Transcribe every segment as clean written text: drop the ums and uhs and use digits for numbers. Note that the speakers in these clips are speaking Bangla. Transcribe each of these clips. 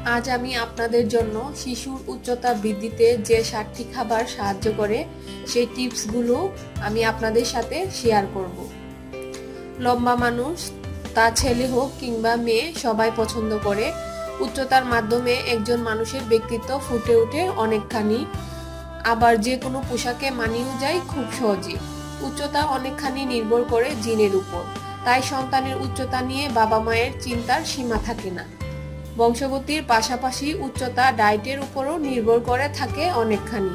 আজ আমি আপনাদের জন্য শিশুর উচ্চতা বৃদ্ধিতে যে 7টি খাবার সাহায্য করে সেই টিপসগুলো আমি আপনাদের সাথে শেয়ার করব। লম্বা মানুষ, তা ছেলে হোক কিংবা মেয়ে, সবাই পছন্দ করে। উচ্চতার মাধ্যমে একজন মানুষের ব্যক্তিত্ব ফুটে ওঠে অনেকখানি, আবার যে কোনো পোশাকে মানিয়েও যায় খুব সহজে। উচ্চতা অনেকখানি নির্ভর করে জিনের উপর, তাই সন্তানের উচ্চতা নিয়ে বাবা মায়ের চিন্তার সীমা থাকে না। বংশগতির পাশাপাশি উচ্চতা ডায়েটের উপরও নির্ভর করে থাকে অনেকখানি।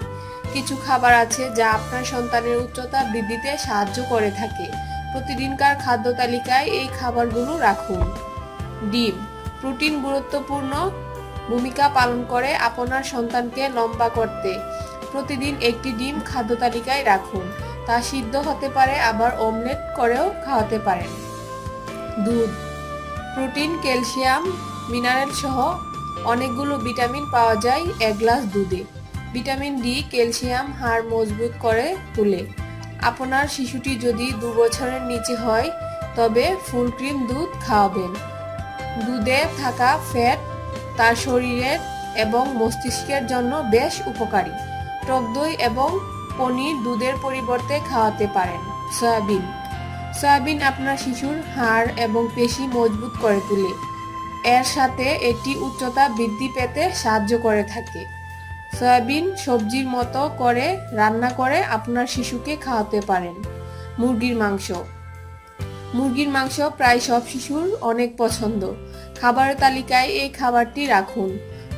কিছু খাবার আছে যা আপনার সন্তানের উচ্চতা বৃদ্ধিতে সাহায্য করে থাকে। প্রতিদিনকার খাদ্য তালিকায় এই খাবারগুলো রাখুন। ডিম। প্রোটিন গুরুত্বপূর্ণ ভূমিকা পালন করে আপনার সন্তানকে লম্বা করতে। প্রতিদিন একটি ডিম খাদ্য তালিকায় রাখুন। তা সিদ্ধ হতে পারে, আবার অমলেট করেও খাওয়াতে পারেন। দুধ। প্রোটিন, ক্যালসিয়াম, মিনারেল সহ অনেকগুলো ভিটামিন পাওয়া যায় এক গ্লাস দুধে। ভিটামিন ডি, ক্যালসিয়াম হাড় মজবুত করে তোলে। আপনার শিশুটি যদি 2 বছরের নিচে হয় তবে ফুল ক্রিম দুধ খাওয়াবেন। দুধে থাকা ফ্যাট তার শরীরের এবং মস্তিষ্কের জন্য বেশ উপকারী। টক দই এবং পনির দুধের পরিবর্তে খাওয়াতে পারেন। সয়াবিন। সয়াবিন আপনার শিশুর হাড় এবং পেশি মজবুত করে তোলে। এর সাথে এটি উচ্চতা বৃদ্ধি পেতে সাহায্য করে থাকে। সয়াবিন সবজির মতো করে রান্না করে আপনার শিশুকে খাওয়াতে পারেন। মুরগির মাংস। মুরগির মাংস প্রায় সব শিশুর অনেক পছন্দ। খাবারের তালিকায় এই খাবারটি রাখুন।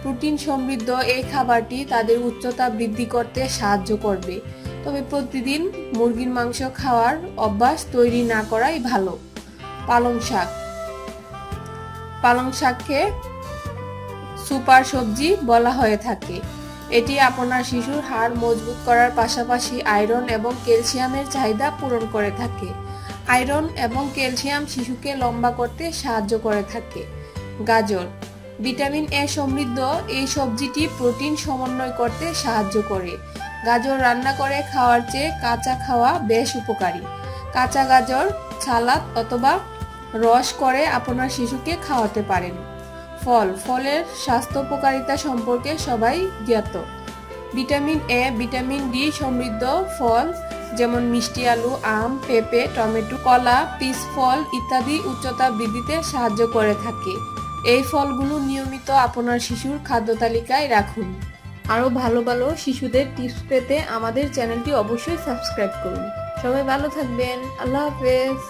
প্রোটিন সমৃদ্ধ এই খাবারটি তাদের উচ্চতা বৃদ্ধি করতে সাহায্য করবে, তবে প্রতিদিন মুরগির মাংস খাওয়ার অভ্যাস তৈরি না করাই ভালো। পালং শাক। পালং শাককে সুপার সবজি বলা হয়ে থাকে। এটি আপনার শিশুর হাড় মজবুত করার পাশাপাশি আয়রন এবং ক্যালসিয়ামের চাহিদা পূরণ করে থাকে। আয়রন এবং ক্যালসিয়াম শিশুকে লম্বা করতে সাহায্য করে থাকে। গাজর। ভিটামিন এ সমৃদ্ধ এই সবজিটি প্রোটিন সমন্বয় করতে সাহায্য করে। গাজর রান্না করে খাওয়ার চেয়ে কাঁচা খাওয়া বেশ উপকারী। কাঁচা গাজর সালাদ অথবা রস করে আপনার শিশুকে খাওয়াতে পারেন। ফল। ফলের স্বাস্থ্য উপকারিতা সম্পর্কে সবাই জ্ঞাত। ভিটামিন এ, ভিটামিন ডি সমৃদ্ধ ফল যেমন মিষ্টি আলু, আম, পেঁপে, টমেটো, কলা, পিচ ফল ইত্যাদি উচ্চতা বৃদ্ধিতে সাহায্য করে থাকে। এই ফলগুলো নিয়মিত আপনার শিশুর খাদ্য তালিকায় রাখুন। আরও ভালো ভালো শিশুদের টিপস পেতে আমাদের চ্যানেলটি অবশ্যই সাবস্ক্রাইব করুন। সবাই ভালো থাকবেন। আল্লাহ হাফেজ।